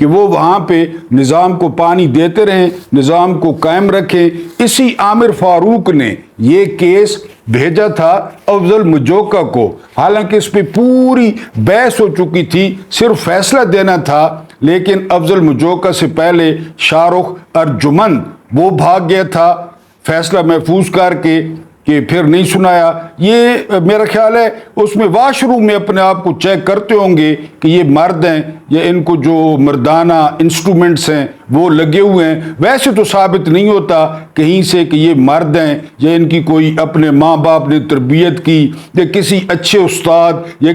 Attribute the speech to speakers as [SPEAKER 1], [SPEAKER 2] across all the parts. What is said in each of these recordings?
[SPEAKER 1] کہ وہ وہاں پہ نظام کو پانی دیتے رہیں، نظام کو قائم رکھیں۔ اسی عامر فاروق نے یہ کیس بھیجا تھا افضل مجوکا کو، حالانکہ اس پہ پوری بحث ہو چکی تھی، صرف فیصلہ دینا تھا، لیکن افضل مجوکا سے پہلے شاہ رخ ارجمند وہ بھاگ گیا تھا فیصلہ محفوظ کر کے، کہ پھر نہیں سنایا۔ یہ میرا خیال ہے اس میں واش روم میں اپنے آپ کو چیک کرتے ہوں گے کہ یہ مرد ہیں یا ان کو جو مردانہ انسٹرومنٹس ہیں وہ لگے ہوئے ہیں۔ ویسے تو ثابت نہیں ہوتا کہیں سے کہ یہ مرد ہیں یا ان کی کوئی اپنے ماں باپ نے تربیت کی یا کسی اچھے استاد یا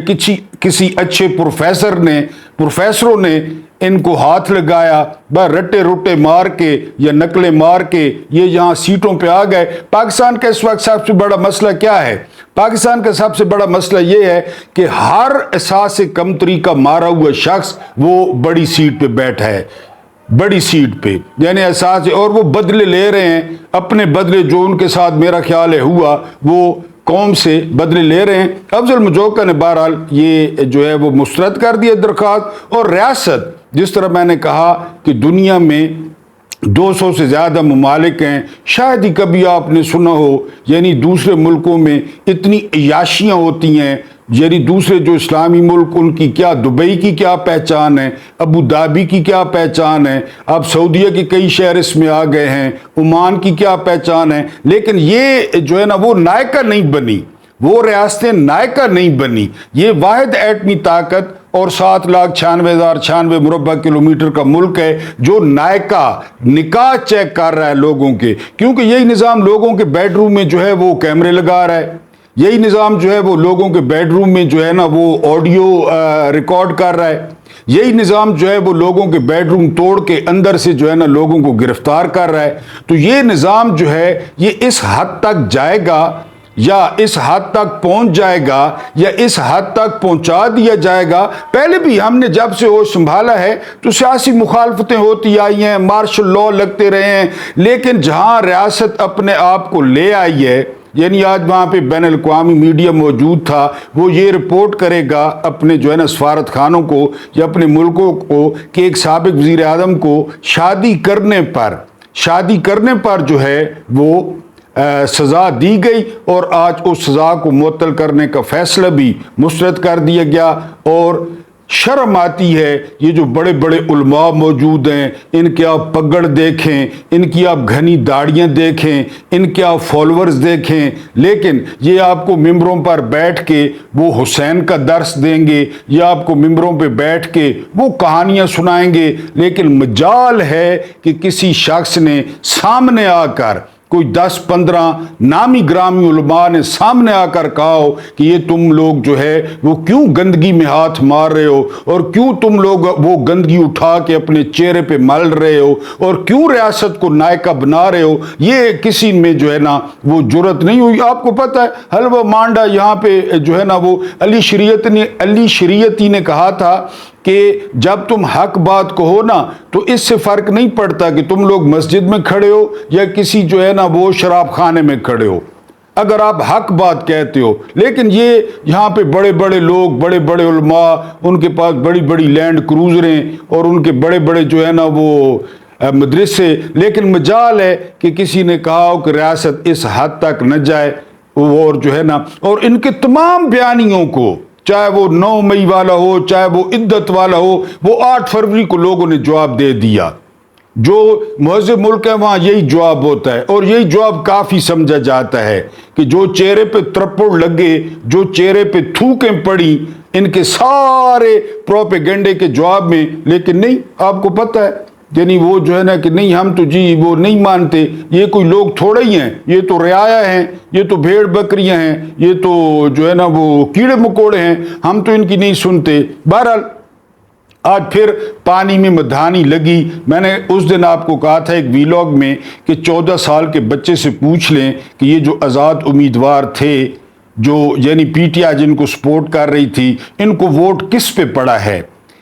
[SPEAKER 1] کسی اچھے پروفیسروں نے ان کو ہاتھ لگایا، رٹے روٹے مار کے یا نقلیں مار کے یہ یہاں سیٹوں پہ آ گئے۔ پاکستان کا اس وقت سب سے بڑا مسئلہ کیا ہے؟ پاکستان کا سب سے بڑا مسئلہ یہ ہے کہ ہر احساس کمتری کا مارا ہوا شخص وہ بڑی سیٹ پہ بیٹھا ہے، بڑی سیٹ پہ، یعنی احساس، اور وہ بدلے لے رہے ہیں، اپنے بدلے جو ان کے ساتھ میرا خیال ہے ہوا وہ قوم سے بدلے لے رہے ہیں۔ افضل مجوکا نے بہرحال یہ جو ہے وہ مسترد کر دیا درخواست، اور ریاست، جس طرح میں نے کہا کہ دنیا میں 200 سے زیادہ ممالک ہیں، شاید ہی کبھی آپ نے سنا ہو، یعنی دوسرے ملکوں میں اتنی عیاشیاں ہوتی ہیں، یعنی دوسرے جو اسلامی ملک ان کی کیا، دبئی کی کیا پہچان ہے، ابو دھابی کی کیا پہچان ہے، اب سعودیہ کے کئی شہر اس میں آ گئے ہیں، عمان کی کیا پہچان ہے، لیکن یہ جو ہے نا وہ نائکا نہیں بنی، وہ ریاستیں نائکا نہیں بنی۔ یہ واحد ایٹمی طاقت اور 7,96,096 مربع کلومیٹر کا ملک ہے جو نائکا نکاح چیک کر رہا ہے لوگوں کے، کیونکہ یہی نظام لوگوں کے بیڈ روم میں جو ہے وہ کیمرے لگا رہا ہے، یہی نظام جو ہے وہ لوگوں کے بیڈ روم میں جو ہے نا وہ آڈیو ریکارڈ کر رہا ہے، یہی نظام جو ہے وہ لوگوں کے بیڈ روم توڑ کے اندر سے جو ہے نا لوگوں کو گرفتار کر رہا ہے۔ تو یہ نظام جو ہے یہ اس حد تک جائے گا یا اس حد تک پہنچ جائے گا یا اس حد تک پہنچا دیا جائے گا۔ پہلے بھی ہم نے جب سے ہوش سنبھالا ہے تو سیاسی مخالفتیں ہوتی آئی ہیں، مارشل لاء لگتے رہے ہیں، لیکن جہاں ریاست اپنے آپ کو لے آئی ہے، یعنی آج وہاں پہ بین الاقوامی میڈیا موجود تھا، وہ یہ رپورٹ کرے گا اپنے جو ہے نا سفارت خانوں کو یا اپنے ملکوں کو کہ ایک سابق وزیر اعظم کو شادی کرنے پر جو ہے وہ سزا دی گئی، اور آج اس سزا کو معطل کرنے کا فیصلہ بھی مسترد کر دیا گیا۔ اور شرم آتی ہے، یہ جو بڑے بڑے علماء موجود ہیں، ان کے آپ پگڑ دیکھیں، ان کی آپ گھنی داڑیاں دیکھیں، ان کے آپ فالورز دیکھیں، لیکن یہ آپ کو ممبروں پر بیٹھ کے وہ حسین کا درس دیں گے، یا آپ کو ممبروں پہ بیٹھ کے وہ کہانیاں سنائیں گے، لیکن مجال ہے کہ کسی شخص نے سامنے آ کر، کوئی 10-15 نامی گرامی علماء نے سامنے آ کر کہا ہو کہ یہ تم لوگ جو ہے وہ کیوں گندگی میں ہاتھ مار رہے ہو، اور کیوں تم لوگ وہ گندگی اٹھا کے اپنے چہرے پہ مل رہے ہو، اور کیوں ریاست کو نائکا بنا رہے ہو، یہ کسی میں جو ہے نا وہ جرت نہیں ہوئی۔ آپ کو پتہ ہے حلوہ مانڈا یہاں پہ جو ہے نا وہ علی شریعتی نے کہا تھا کہ جب تم حق بات کہو نا تو اس سے فرق نہیں پڑتا کہ تم لوگ مسجد میں کھڑے ہو یا کسی جو ہے نا وہ شراب خانے میں کھڑے ہو، اگر آپ حق بات کہتے ہو۔ لیکن یہ یہاں پہ بڑے بڑے لوگ، بڑے بڑے علماء، ان کے پاس بڑی بڑی لینڈ کروزریں اور ان کے بڑے بڑے جو ہے نا وہ مدرسے، لیکن مجال ہے کہ کسی نے کہا ہو کہ ریاست اس حد تک نہ جائے، اور جو ہے نا، اور ان کے تمام بیانیوں کو، چاہے وہ 9 مئی والا ہو، چاہے وہ عدت والا ہو، وہ 8 فروری کو لوگوں نے جواب دے دیا۔ جو مہذب ملک ہے وہاں یہی جواب ہوتا ہے، اور یہی جواب کافی سمجھا جاتا ہے کہ جو چہرے پہ ترپڑ لگے، جو چہرے پہ تھوکیں پڑی ان کے سارے پروپیگنڈے کے جواب میں، لیکن نہیں، آپ کو پتہ ہے یعنی وہ جو ہے نا کہ نہیں، ہم تو جی وہ نہیں مانتے، یہ کوئی لوگ تھوڑے ہی ہیں، یہ تو رعایا ہیں، یہ تو بھیڑ بکریاں ہیں، یہ تو جو ہے نا وہ کیڑے مکوڑے ہیں، ہم تو ان کی نہیں سنتے۔ بہرحال آج پھر پانی میں مدھانی لگی۔ میں نے اس دن آپ کو کہا تھا ایک ویلاگ میں کہ 14 سال کے بچے سے پوچھ لیں کہ یہ جو آزاد امیدوار تھے، جو یعنی پی ٹی آئی جن کو سپورٹ کر رہی تھی، ان کو ووٹ کس پہ پڑا ہے؟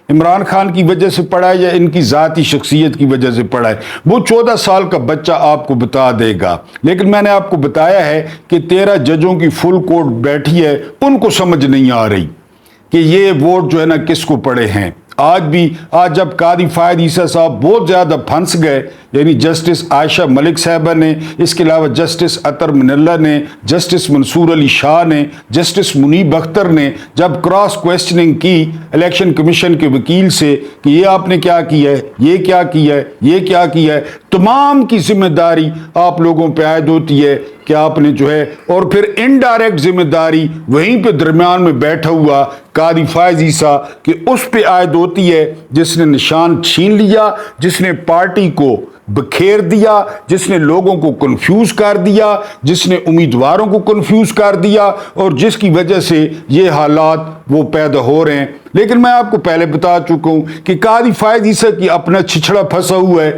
[SPEAKER 1] عمران خان کی وجہ سے پڑا ہے یا ان کی ذاتی شخصیت کی وجہ سے پڑا ہے؟ وہ 14 سال کا بچہ آپ کو بتا دے گا۔ لیکن میں نے آپ کو بتایا ہے کہ 13 ججوں کی فل کورٹ بیٹھی ہے، ان کو سمجھ نہیں آ رہی کہ یہ ووٹ جو ہے نا کس کو پڑے ہیں۔ آج جب قاضی فائد عیسیٰ صاحب بہت زیادہ پھنس گئے، یعنی جسٹس عائشہ ملک صاحبہ نے، اس کے علاوہ جسٹس اطہر من اللہ نے، جسٹس منصور علی شاہ نے، جسٹس منیب اختر نے جب کراس کویسچننگ کی الیکشن کمیشن کے وکیل سے کہ یہ آپ نے کیا کیا ہے، یہ کیا کیا ہے، یہ کیا کیا ہے، تمام کی ذمہ داری آپ لوگوں پہ عائد ہوتی ہے کہ آپ نے جو ہے، اور پھر انڈائریکٹ ذمہ داری وہیں پہ درمیان میں بیٹھا ہوا قاضی فائز عیسیٰ کہ اس پہ عائد ہوتی ہے جس نے نشان چھین لیا، جس نے پارٹی کو بکھیر دیا، جس نے لوگوں کو کنفیوز کر دیا، جس نے امیدواروں کو کنفیوز کر دیا، اور جس کی وجہ سے یہ حالات وہ پیدا ہو رہے ہیں۔ لیکن میں آپ کو پہلے بتا چکا ہوں کہ قاضی فائز عیسیٰ کی اپنا چھچڑا پھنسا ہوا ہے،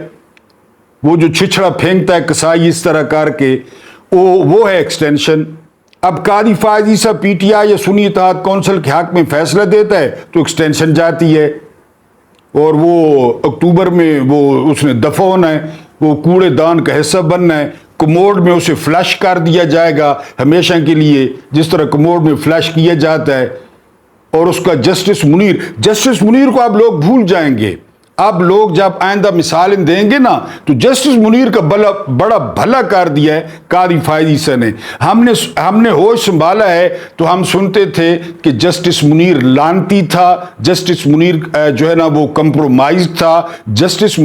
[SPEAKER 1] وہ جو چھچڑا پھینکتا ہے کسائی اس طرح کر کے، وہ ہے ایکسٹینشن۔ اب قاضی فائز عیسیٰ پی ٹی آئی یا سنی اتحاد کونسل کے حق میں فیصلہ دیتا ہے تو ایکسٹینشن جاتی ہے، اور وہ اکتوبر میں وہ اس نے دفع ہونا ہے، وہ کوڑے دان کا حصہ بننا ہے، کموڈ میں اسے فلش کر دیا جائے گا ہمیشہ کے لیے، جس طرح کموڈ میں فلش کیا جاتا ہے۔ اور اس کا جسٹس منیر کو اب لوگ بھول جائیں گے۔ اب لوگ جب آئندہ مثالیں دیں گے نا تو جسٹس منیر کا بڑا بھلا کر دیا ہے قاضی فائز عیسیٰ نے۔ ہم نے ہوش سنبھالا ہے تو ہم سنتے تھے کہ جسٹس منیر لانتی تھا، جسٹس منیر جو ہے نا وہ کمپرومائز تھا، جسٹس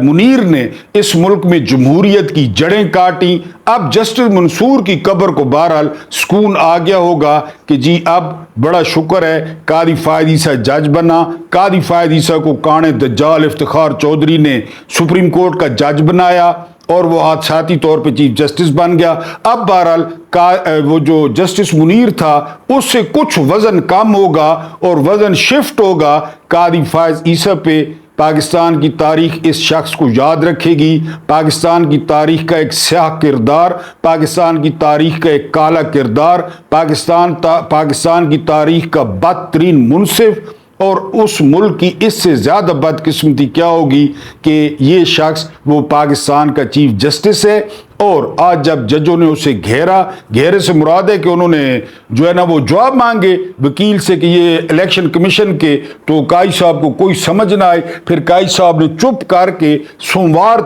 [SPEAKER 1] منیر نے اس ملک میں جمہوریت کی جڑیں کاٹیں۔ اب جسٹس منصور کی قبر کو بہرحال سکون آ گیا ہوگا کہ جی اب بڑا شکر ہے قاضی فائز عیسیٰ جج بنا۔ قاضی فائز عیسیٰ کو کانے دجال افتخار چودھری نے سپریم کورٹ کا جج بنایا اور وہ حادثاتی طور پہ چیف جسٹس بن گیا۔ اب بہرحال وہ جو جسٹس منیر تھا اس سے کچھ وزن کم ہوگا اور وزن شفٹ ہوگا قاضی فائز عیسیٰ پہ۔ پاکستان کی تاریخ اس شخص کو یاد رکھے گی، پاکستان کی تاریخ کا ایک سیاہ کردار، پاکستان کی تاریخ کا ایک کالا کردار، پاکستان کی تاریخ کا بدترین منصف، اور اس ملک کی اس سے زیادہ بدقسمتی کیا ہوگی کہ یہ شخص وہ پاکستان کا چیف جسٹس ہے۔ اور آج جب ججوں نے اسے گھیرے سے مراد ہے کہ انہوں نے جو ہے نا وہ جواب مانگے وکیل سے کہ یہ الیکشن کمیشن کے، تو قاضی صاحب کو کوئی سمجھ نہ آئے، پھر قاضی صاحب نے چپ کر کے سوموار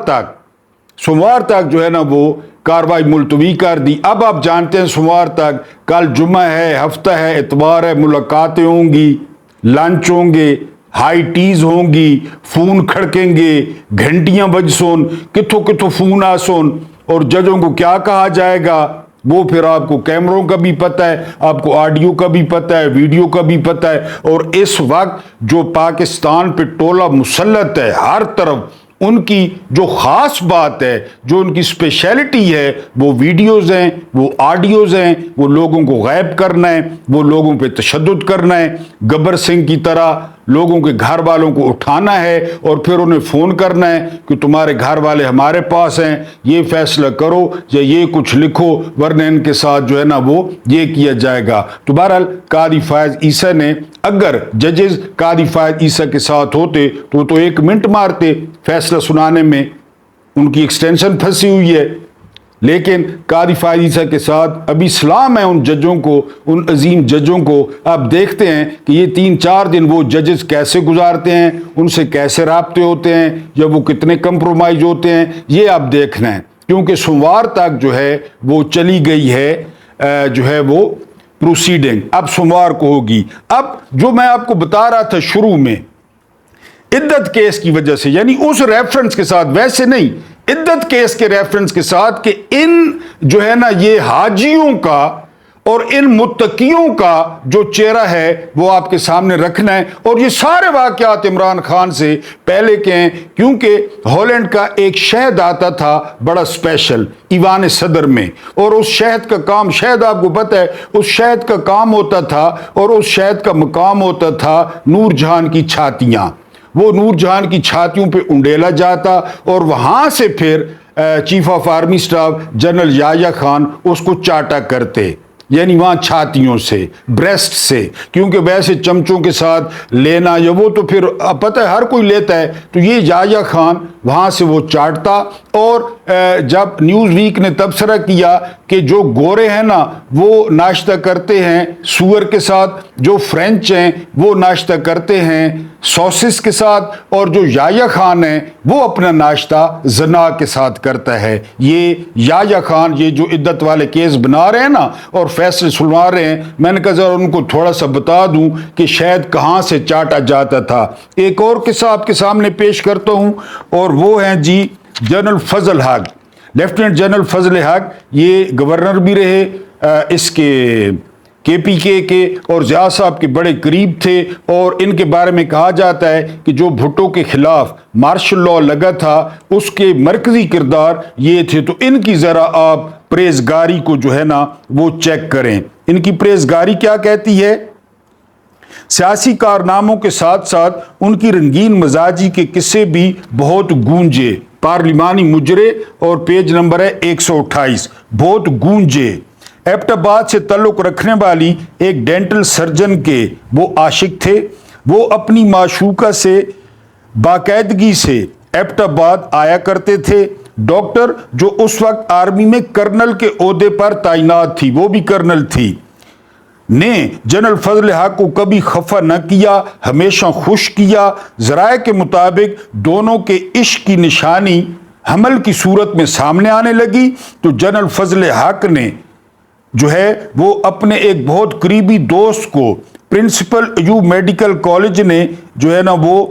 [SPEAKER 1] تک جو ہے نا وہ کاروائی ملتوی کر دی۔ اب آپ جانتے ہیں سوموار تک، کل جمعہ ہے، ہفتہ ہے، اتوار ہے، ملاقاتیں ہوں گی، لنچ ہوں گے، ہائی ٹیز ہوں گی، فون کھڑکیں گے، گھنٹیاں بج سون، کتھوں فون آ سون، اور ججوں کو کیا کہا جائے گا وہ پھر آپ کو کیمروں کا بھی پتہ ہے، آپ کو آڈیو کا بھی پتہ ہے، ویڈیو کا بھی پتہ ہے۔ اور اس وقت جو پاکستان پہ ٹولہ مسلط ہے ہر طرف، ان کی جو خاص بات ہے، جو ان کی اسپیشلٹی ہے، وہ ویڈیوز ہیں، وہ آڈیوز ہیں، وہ لوگوں کو غائب کرنا ہے، وہ لوگوں پہ تشدد کرنا ہے، گبر سنگھ کی طرح لوگوں کے گھر والوں کو اٹھانا ہے اور پھر انہیں فون کرنا ہے کہ تمہارے گھر والے ہمارے پاس ہیں، یہ فیصلہ کرو یا یہ کچھ لکھو، ورنہ ان کے ساتھ جو ہے نا وہ یہ کیا جائے گا۔ تو بہرحال قاضی فائز عیسیٰ نے، اگر ججز قاضی فائز عیسیٰ کے ساتھ ہوتے تو وہ تو 1 منٹ مارتے فیصلہ سنانے میں، ان کی ایکسٹینشن پھنسی ہوئی ہے۔ لیکن قاضی فائز عیسیٰ کے ساتھ ابھی سلام ہے ان ججوں کو، ان عظیم ججوں کو۔ آپ دیکھتے ہیں کہ یہ 3-4 دن وہ ججز کیسے گزارتے ہیں، ان سے کیسے رابطے ہوتے ہیں، یا وہ کتنے کمپرومائز ہوتے ہیں، یہ آپ دیکھنا ہے، کیونکہ سوموار تک جو ہے وہ چلی گئی ہے جو ہے وہ پروسیڈنگ، اب سوموار کو ہوگی۔ اب جو میں آپ کو بتا رہا تھا شروع میں، عدت کیس کی وجہ سے، یعنی اس ریفرنس کے ساتھ، ویسے نہیں، عدت کیس کے ریفرنس کے ساتھ کہ ان جو ہے نا یہ حاجیوں کا اور ان متقیوں کا جو چہرہ ہے وہ آپ کے سامنے رکھنا ہے۔ اور یہ سارے واقعات عمران خان سے پہلے کے ہیں، کیونکہ ہالینڈ کا ایک شہد آتا تھا بڑا سپیشل ایوان صدر میں، اور اس شہد کا کام، شہد آپ کو پتہ ہے اس شہد کا کام ہوتا تھا، اور اس شہد کا مقام ہوتا تھا نور جہان کی چھاتیاں۔ وہ نور جہان کی چھاتیوں پہ انڈیلا جاتا اور وہاں سے پھر chief of army staff general Yahya Khan اس کو چاٹا کرتے، یعنی وہاں چھاتیوں سے، بریسٹ سے، کیونکہ ویسے چمچوں کے ساتھ لینا یا وہ تو پھر پتہ ہے ہر کوئی لیتا ہے، تو یہ یحییٰ خان وہاں سے وہ چاٹتا اور جب نیوز ویک نے تبصرہ کیا کہ جو گورے ہیں نا وہ ناشتہ کرتے ہیں سور کے ساتھ، جو فرینچ ہیں وہ ناشتہ کرتے ہیں سوسس کے ساتھ، اور جو یایا خان ہیں وہ اپنا ناشتہ زنا کے ساتھ کرتا ہے۔ یہ یایا خان یہ جو عدت والے کیس بنا رہے ہیں نا اور فیصلے سنوا رہے ہیں، میں نے کہا ذرا ان کو تھوڑا سا بتا دوں کہ شاید کہاں سے چاٹا جاتا تھا۔ ایک اور قصہ آپ کے سامنے پیش کرتا ہوں، اور وہ ہیں جی جنرل فضل حق، لیفٹیننٹ جنرل فضل حق۔ یہ گورنر بھی رہے اس کے پی کے اور ضیاء صاحب کے بڑے قریب تھے، اور ان کے بارے میں کہا جاتا ہے کہ جو بھٹو کے خلاف مارشل لاء لگا تھا اس کے مرکزی کردار یہ تھے۔ تو ان کی ذرا آپ پریزگاری کو جو ہے نا وہ چیک کریں۔ ان کی پریزگاری کیا کہتی ہے؟ سیاسی کارناموں کے ساتھ ساتھ ان کی رنگین مزاجی کے قصے بھی بہت گونجے۔ پارلیمانی مجرے اور پیج نمبر ہے 128، بہت گونجے۔ ایبٹ آباد سے تعلق رکھنے والی ایک ڈینٹل سرجن کے وہ عاشق تھے۔ وہ اپنی معشوقہ سے باقاعدگی سے ایبٹ آباد آیا کرتے تھے۔ ڈاکٹر جو اس وقت آرمی میں کرنل کے عہدے پر تعینات تھی، وہ بھی کرنل تھی، نے جنرل فضل حق کو کبھی خفا نہ کیا، ہمیشہ خوش کیا۔ ذرائع کے مطابق دونوں کے عشق کی نشانی حمل کی صورت میں سامنے آنے لگی تو جنرل فضل حق نے جو ہے وہ اپنے ایک بہت قریبی دوست کو پرنسپل ایوب میڈیکل کالج نے جو ہے نا وہ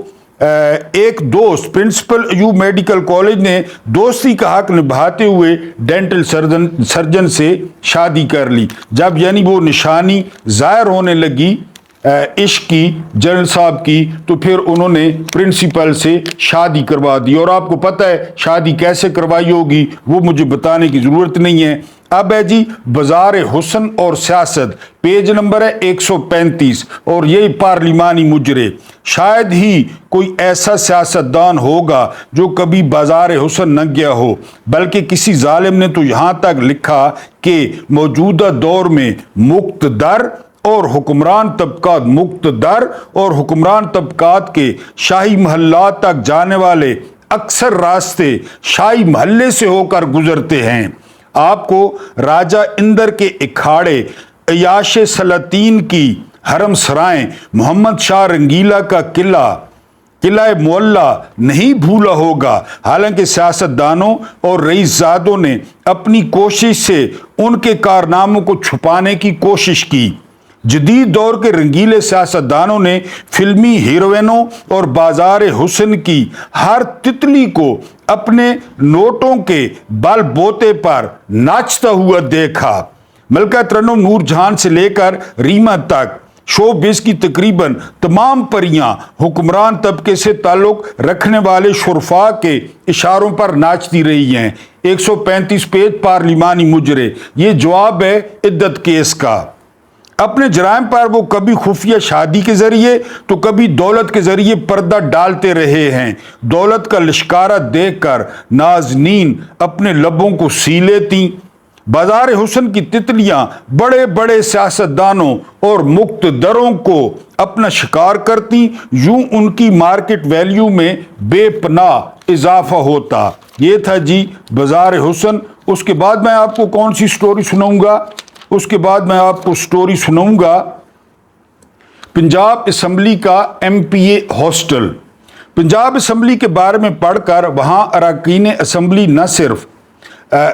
[SPEAKER 1] ایک دوست پرنسپل ایوب میڈیکل کالج نے دوستی کا حق نبھاتے ہوئے ڈینٹل سرجن سے شادی کر لی۔ جب یعنی وہ نشانی ظاہر ہونے لگی عشق کی جنرل صاحب کی، تو پھر انہوں نے پرنسپل سے شادی کروا دی، اور آپ کو پتہ ہے شادی کیسے کروائی ہوگی وہ مجھے بتانے کی ضرورت نہیں ہے۔ اب ہے جی بازار حسن اور سیاست، پیج نمبر ہے 135، اور یہی پارلیمانی مجرے۔ شاید ہی کوئی ایسا سیاستدان ہوگا جو کبھی بازار حسن نہ گیا ہو، بلکہ کسی ظالم نے تو یہاں تک لکھا کہ موجودہ دور میں مقتدر اور حکمران طبقات کے شاہی محلات تک جانے والے اکثر راستے شاہی محلے سے ہو کر گزرتے ہیں۔ آپ کو راجہ اندر کے اکھاڑے، عیاش سلاطین کی حرم سرائیں، محمد شاہ رنگیلا کا قلعہ معلیٰ نہیں بھولا ہوگا۔ حالانکہ سیاستدانوں اور رئیس زادوں نے اپنی کوشش سے ان کے کارناموں کو چھپانے کی کوشش کی۔ جدید دور کے رنگیلے سیاستدانوں نے فلمی ہیروئنوں اور بازار حسن کی ہر تتلی کو اپنے نوٹوں کے بل بوتے پر ناچتا ہوا دیکھا۔ ملکہ ترنم نور جہان سے لے کر ریما تک شو بیس کی تقریباً تمام پریاں حکمران طبقے سے تعلق رکھنے والے شرفاء کے اشاروں پر ناچتی رہی ہیں۔ 135 پیج پارلیمانی مجرے۔ یہ جواب ہے عدت کیس کا۔ اپنے جرائم پر وہ کبھی خفیہ شادی کے ذریعے تو کبھی دولت کے ذریعے پردہ ڈالتے رہے ہیں۔ دولت کا لشکارہ دیکھ کر نازنین اپنے لبوں کو سی لیتی۔ بازار حسن کی تتلیاں بڑے بڑے سیاستدانوں اور مقتدروں کو اپنا شکار کرتی، یوں ان کی مارکیٹ ویلیو میں بے پناہ اضافہ ہوتا۔ یہ تھا جی بازار حسن۔ اس کے بعد میں آپ کو کون سی سٹوری سناؤں گا؟ اس کے بعد میں آپ کو سٹوری سناؤں گا پنجاب اسمبلی کا MPA ہاسٹل۔ پنجاب اسمبلی کے بارے میں پڑھ کر وہاں اراکین اسمبلی نہ صرف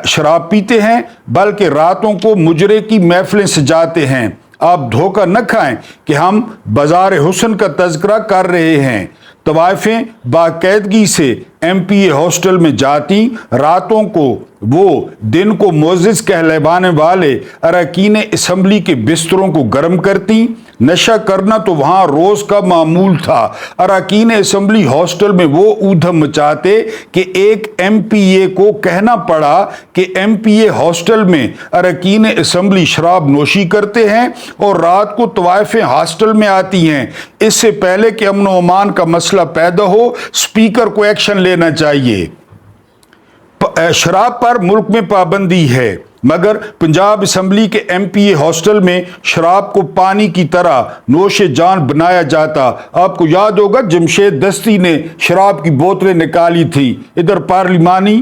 [SPEAKER 1] شراب پیتے ہیں بلکہ راتوں کو مجرے کی محفلیں سجاتے ہیں۔ آپ دھوکہ نہ کھائیں کہ ہم بازار حسن کا تذکرہ کر رہے ہیں۔ طوائفیں باقاعدگی سے MPA ہاسٹل میں جاتی، راتوں کو وہ دن کو معزز کہلوانے والے اراکین اسمبلی کے بستروں کو گرم کرتی۔ نشہ کرنا تو وہاں روز کا معمول تھا۔ اراکین اسمبلی ہاسٹل میں وہ اودھم مچاتے کہ ایک MPA کو کہنا پڑا کہ MPA ہاسٹل میں اراکین اسمبلی شراب نوشی کرتے ہیں اور رات کو طوائفیں ہاسٹل میں آتی ہیں۔ اس سے پہلے کہ امن و امان کا مسئلہ پیدا ہو، اسپیکر کو ایکشن لینا چاہیے۔ شراب پر ملک میں پابندی ہے، مگر پنجاب اسمبلی کے MPA ہاسٹل میں شراب کو پانی کی طرح نوش جان بنایا جاتا۔ آپ کو یاد ہوگا جمشید دستی نے شراب کی بوتلیں نکالی تھی۔ ادھر پارلیمانی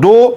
[SPEAKER 1] 2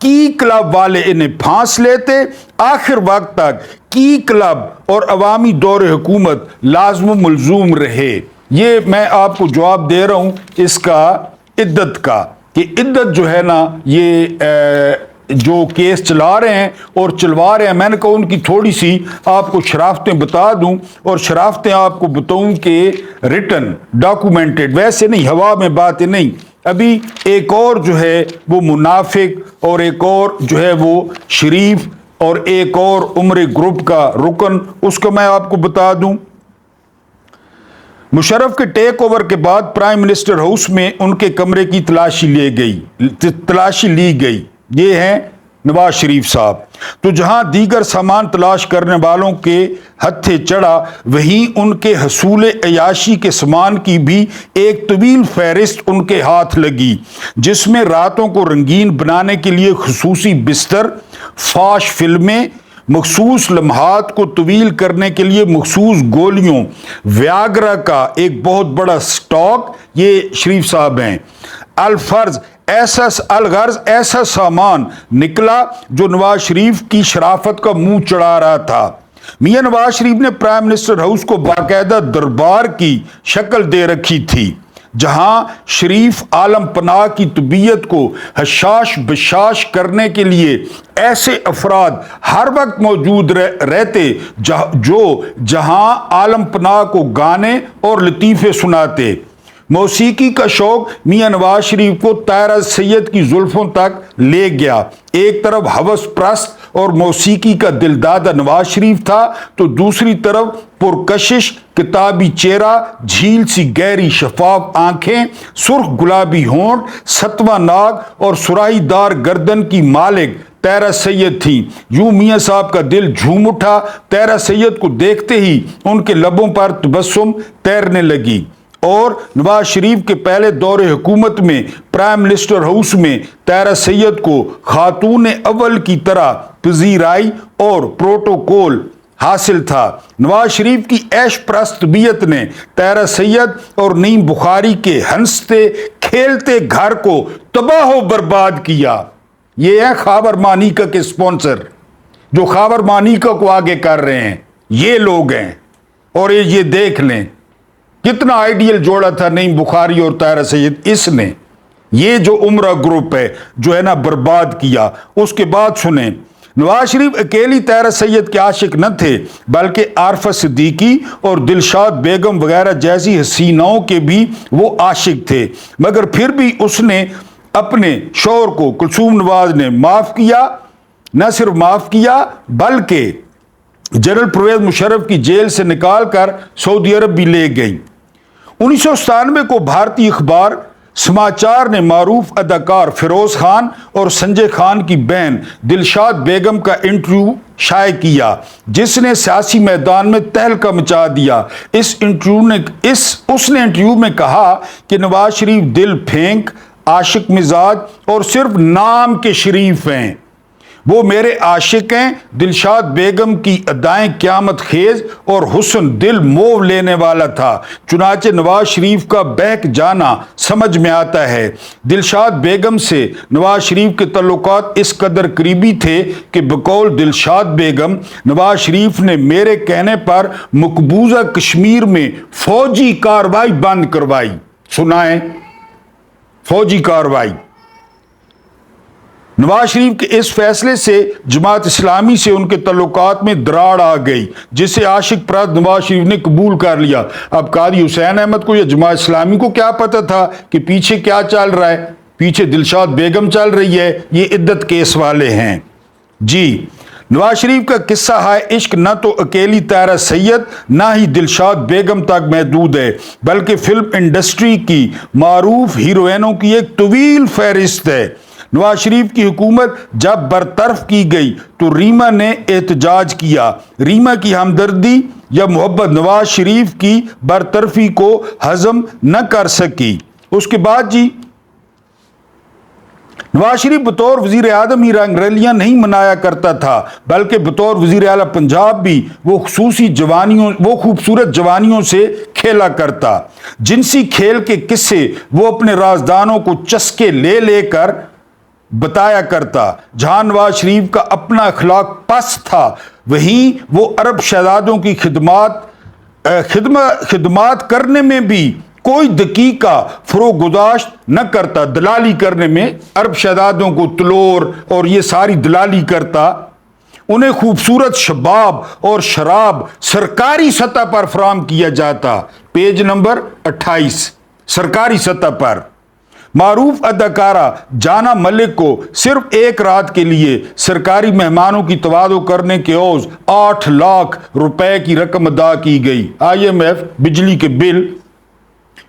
[SPEAKER 1] کی کلب والے انہیں پھانس لیتے، آخر وقت تک کی کلب اور عوامی دور حکومت لازم و ملزوم رہے۔ یہ میں آپ کو جواب دے رہا ہوں اس کا عدت کا، کہ عدت جو ہے نا یہ جو کیس چلا رہے ہیں اور چلوا رہے ہیں، میں نے کہا ان کی تھوڑی سی آپ کو شرافتیں بتا دوں، اور شرافتیں آپ کو بتاؤں کہ ریٹن ڈاکومنٹڈ، ویسے نہیں ہوا میں باتیں نہیں۔ ابھی ایک اور جو ہے وہ منافق، اور ایک اور جو ہے وہ شریف، اور ایک اور عمر گروپ کا رکن، اس کو میں آپ کو بتا دوں۔ مشرف کے ٹیک اوور کے بعد پرائم منسٹر ہاؤس میں ان کے کمرے کی تلاشی لی گئی۔ یہ ہیں نواز شریف صاحب۔ تو جہاں دیگر سامان تلاش کرنے والوں کے ہتھے چڑھا، وہیں ان کے حصول عیاشی کے سامان کی بھی ایک طویل فہرست ان کے ہاتھ لگی، جس میں راتوں کو رنگین بنانے کے لیے خصوصی بستر، فاش فلمیں، مخصوص لمحات کو طویل کرنے کے لیے مخصوص گولیوں، ویاگرا کا ایک بہت بڑا سٹاک، یہ شریف صاحب ہیں۔ الغرض ایسا سامان نکلا جو نواز شریف کی شرافت کا منہ چڑھا رہا تھا۔ میاں نواز شریف نے پرائم منسٹر ہاؤس کو باقاعدہ دربار کی شکل دے رکھی تھی، جہاں شریف عالم پناہ کی طبیعت کو حشاش بشاش کرنے کے لیے ایسے افراد ہر وقت موجود رہتے جو جہاں عالم پناہ کو گانے اور لطیفے سناتے۔ موسیقی کا شوق میاں نواز شریف کو طاہرہ سید کی زلفوں تک لے گیا۔ ایک طرف ہوس پرست اور موسیقی کا دلدادہ نواز شریف تھا، تو دوسری طرف پرکشش کتابی چہرہ، جھیل سی گہری شفاف آنکھیں، سرخ گلابی ہونٹ، ستواں ناک اور سراہی دار گردن کی مالک طاہرہ سید تھی۔ یوں میاں صاحب کا دل جھوم اٹھا۔ طاہرہ سید کو دیکھتے ہی ان کے لبوں پر تبسم تیرنے لگی، اور نواز شریف کے پہلے دور حکومت میں پرائم منسٹر ہاؤس میں طاہرہ سید کو خاتون اول کی طرح پذیرائی اور پروٹوکول حاصل تھا۔ نواز شریف کی عیش پرست طبیعت نے طاہرہ سید اور نیم بخاری کے ہنستے کھیلتے گھر کو تباہ و برباد کیا۔ یہ ہے خاور مانیکا کے سپانسر، جو خاور مانیکا کو آگے کر رہے ہیں، یہ لوگ ہیں۔ اور یہ دیکھ لیں کتنا آئیڈیل جوڑا تھا نعیم بخاری اور طاہرہ سید، اس نے یہ جو عمرہ گروپ ہے جو ہے نا برباد کیا۔ اس کے بعد سنیں، نواز شریف اکیلی طاہرہ سید کے عاشق نہ تھے، بلکہ عارفہ صدیقی اور دلشاد بیگم وغیرہ جیسی حسیناؤں کے بھی وہ عاشق تھے، مگر پھر بھی اس نے اپنے شوہر کو کلثوم نواز نے معاف کیا، نہ صرف معاف کیا بلکہ جنرل پرویز مشرف کی جیل سے نکال کر سعودی عرب بھی لے گئی۔ 1997 کو بھارتی اخبار سماچار نے معروف اداکار فیروز خان اور سنجے خان کی بہن دلشاد بیگم کا انٹرویو شائع کیا، جس نے سیاسی میدان میں تہلکہ مچا دیا۔ اس نے انٹرویو میں کہا کہ نواز شریف دل پھینک، عاشق مزاج اور صرف نام کے شریف ہیں۔ وہ میرے عاشق ہیں۔ دلشاد بیگم کی ادائیں قیامت خیز اور حسن دل موہ لینے والا تھا، چنانچہ نواز شریف کا بہک جانا سمجھ میں آتا ہے۔ دلشاد بیگم سے نواز شریف کے تعلقات اس قدر قریبی تھے کہ بقول دلشاد بیگم، نواز شریف نے میرے کہنے پر مقبوضہ کشمیر میں فوجی کارروائی بند کروائی۔ سنائیں، فوجی کارروائی۔ نواز شریف کے اس فیصلے سے جماعت اسلامی سے ان کے تعلقات میں دراڑ آ گئی، جسے عاشق پرست نواز شریف نے قبول کر لیا۔ اب قاضی حسین احمد کو یا جماعت اسلامی کو کیا پتہ تھا کہ پیچھے کیا چل رہا ہے؟ پیچھے دلشاد بیگم چل رہی ہے، یہ عدت کیس والے ہیں۔ جی، نواز شریف کا قصہ ہے عشق نہ تو اکیلی طاہرہ سید نہ ہی دلشاد بیگم تک محدود ہے، بلکہ فلم انڈسٹری کی معروف ہیروئنوں کی ایک طویل فہرست ہے۔ نواز شریف کی حکومت جب برطرف کی گئی تو ریما نے احتجاج کیا۔ ریما کی ہمدردی یا محبت نواز شریف کی برطرفی کو ہضم نہ کر سکی۔ اس کے بعد جی، نواز شریف بطور وزیر اعظم ہی رنگ ریلیاں نہیں منایا کرتا تھا، بلکہ بطور وزیر اعلیٰ پنجاب بھی وہ خوبصورت جوانیوں سے کھیلا کرتا۔ جنسی کھیل کے قصے وہ اپنے رازدانوں کو چسکے لے کر بتایا کرتا۔ جہاں نواز شریف کا اپنا اخلاق پست تھا، وہیں وہ عرب شہزادوں کی خدمات کرنے میں بھی کوئی دقیقہ فروغ گذاشت نہ کرتا۔ دلالی کرنے میں عرب شہزادوں کو تلور اور یہ ساری دلالی کرتا، انہیں خوبصورت شباب اور شراب سرکاری سطح پر فراہم کیا جاتا۔ پیج نمبر 28، سرکاری سطح پر۔ معروف اداکارہ جانا ملک کو صرف ایک رات کے لیے سرکاری مہمانوں کی تواضع کرنے کے عوض 8 لاکھ روپے کی رقم ادا کی گئی۔ IMF بجلی کے بل۔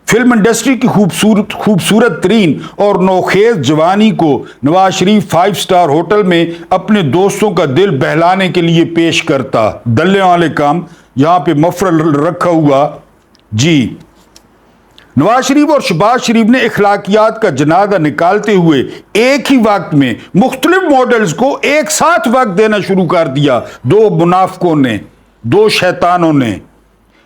[SPEAKER 1] فلم انڈسٹری کی خوبصورت ترین اور نوخیز جوانی کو نواز شریف 5 سٹار ہوٹل میں اپنے دوستوں کا دل بہلانے کے لیے پیش کرتا۔ دلے والے کام، یہاں پہ مفرل رکھا ہوا جی۔ نواز شریف اور شہباز شریف نے اخلاقیات کا جنازہ نکالتے ہوئے ایک ہی وقت میں مختلف ماڈلز کو ایک ساتھ وقت دینا شروع کر دیا، دو منافقوں نے، دو شیطانوں نے۔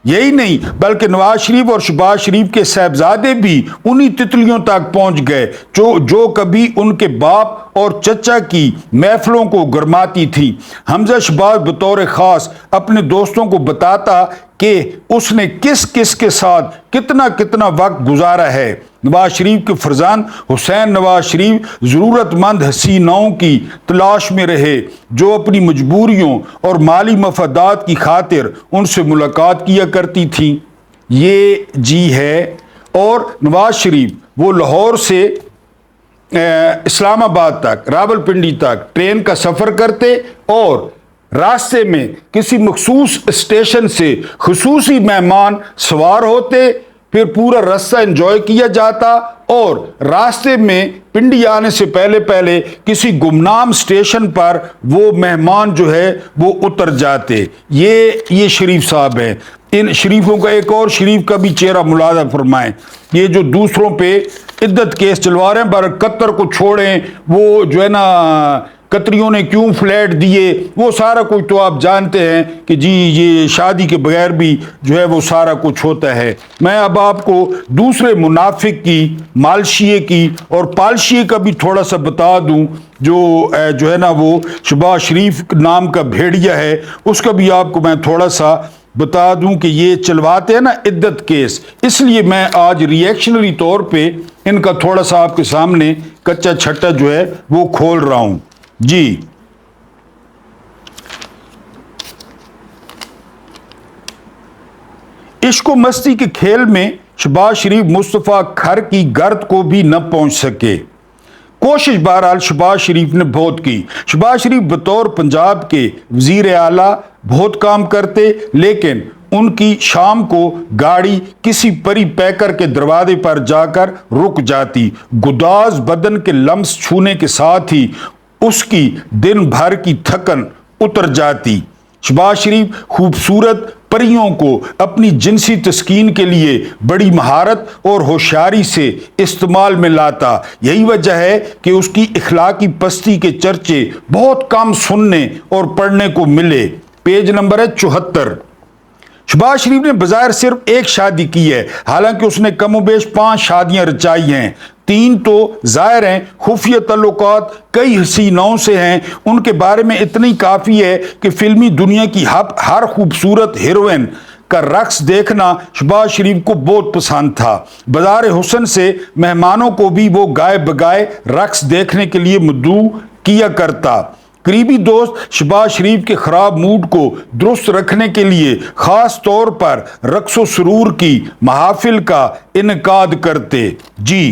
[SPEAKER 1] یہی نہیں بلکہ نواز شریف اور شہباز شریف کے صاحبزادے بھی انہی تتلیوں تک پہنچ گئے جو کبھی ان کے باپ اور چچا کی محفلوں کو گرماتی تھی۔ حمزہ شہباز بطور خاص اپنے دوستوں کو بتاتا کہ اس نے کس کس کے ساتھ کتنا وقت گزارا ہے۔ نواز شریف کے فرزند حسین نواز شریف ضرورت مند حسیناؤں کی تلاش میں رہے جو اپنی مجبوریوں اور مالی مفادات کی خاطر ان سے ملاقات کیا کرتی تھیں۔ یہ جی ہے۔ اور نواز شریف وہ لاہور سے اسلام آباد تک، راول پنڈی تک ٹرین کا سفر کرتے اور راستے میں کسی مخصوص اسٹیشن سے خصوصی مہمان سوار ہوتے، پھر پورا راستہ انجوائے کیا جاتا اور راستے میں پنڈی آنے سے پہلے کسی گمنام اسٹیشن پر وہ مہمان جو ہے وہ اتر جاتے۔ یہ شریف صاحب ہیں۔ ان شریفوں کا ایک اور شریف کا بھی چہرہ ملاحظہ فرمائیں۔ یہ جو دوسروں پہ عدت کیس چلوا رہے ہیں، بر قطر کو چھوڑیں، وہ جو ہے نا قطریوں نے کیوں فلیٹ دیے، وہ سارا کچھ تو آپ جانتے ہیں کہ جی یہ شادی کے بغیر بھی جو ہے وہ سارا کچھ ہوتا ہے۔ میں اب آپ کو دوسرے منافق کی، مالشیے کی اور پالشیے کا بھی تھوڑا سا بتا دوں، جو ہے نا وہ شہباز شریف نام کا بھیڑیا ہے، اس کا بھی آپ کو میں تھوڑا سا بتا دوں کہ یہ چلواتے ہیں نا عدت کیس، اس لیے میں آج ریئیکشنری طور پہ ان کا تھوڑا سا آپ کے سامنے کچا چھٹا جو ہے وہ کھول رہا ہوں جی۔ عشق و مستی کے کھیل میں شہباز شریف مصطفیٰ کھر کی گرد کو بھی نہ پہنچ سکے۔ کوشش بہرحال شہباز شریف نے بہت کی۔ شہباز شریف بطور پنجاب کے وزیر اعلیٰ بہت کام کرتے، لیکن ان کی شام کو گاڑی کسی پری پیکر کے دروازے پر جا کر رک جاتی۔ گداز بدن کے لمس چھونے کے ساتھ ہی اس کی دن بھر کی تھکن اتر جاتی۔ شہباز شریف خوبصورت پریوں کو اپنی جنسی تسکین کے لیے بڑی مہارت اور ہوشیاری سے استعمال میں لاتا۔ یہی وجہ ہے کہ اس کی اخلاقی پستی کے چرچے بہت کم سننے اور پڑھنے کو ملے۔ پیج نمبر ہے 74۔ شہباز شریف نے بظاہر صرف ایک شادی کی ہے، حالانکہ اس نے کم و بیش 5 شادیاں رچائی ہیں۔ 3 تو ظاہر ہیں خفیہ تعلقات کئی حسیناؤں سے ہیں، ان کے بارے میں اتنی کافی ہے کہ فلمی دنیا کی ہر خوبصورت ہیروئن کا رقص دیکھنا شہباز شریف کو بہت پسند تھا۔ بازار حسن سے مہمانوں کو بھی وہ گائے بگائے رقص دیکھنے کے لیے مدعو کیا کرتا۔ قریبی دوست شہباز شریف کے خراب موڈ کو درست رکھنے کے لیے خاص طور پر رقص و سرور کی محافل کا انعقاد کرتے جی۔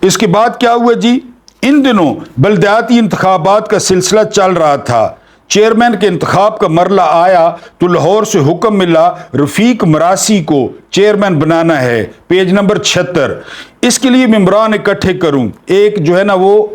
[SPEAKER 1] اس کے بعد کیا ہوا جی؟ ان دنوں بلدیاتی انتخابات کا سلسلہ چل رہا تھا۔ چیئرمین کے انتخاب کا مرحلہ آیا تو لاہور سے حکم ملا رفیق مراسی کو چیئرمین بنانا ہے۔ Page number 76۔ اس کے لیے ممبران اکٹھے کروں۔ ایک جو ہے نا وہ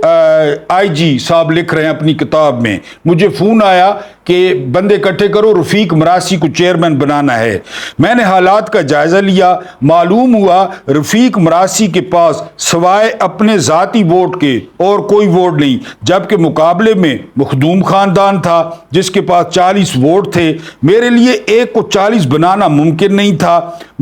[SPEAKER 1] آئی جی صاحب لکھ رہے ہیں اپنی کتاب میں، مجھے فون آیا کہ بندے اکٹھے کرو، رفیق مراسی کو چیئرمین بنانا ہے۔ میں نے حالات کا جائزہ لیا، معلوم ہوا رفیق مراسی کے پاس سوائے اپنے ذاتی ووٹ کے اور کوئی ووٹ نہیں، جبکہ مقابلے میں مخدوم خاندان تھا جس کے پاس 40 ووٹ تھے۔ میرے لیے ایک کو 40 بنانا ممکن نہیں تھا۔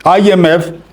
[SPEAKER 1] IMF,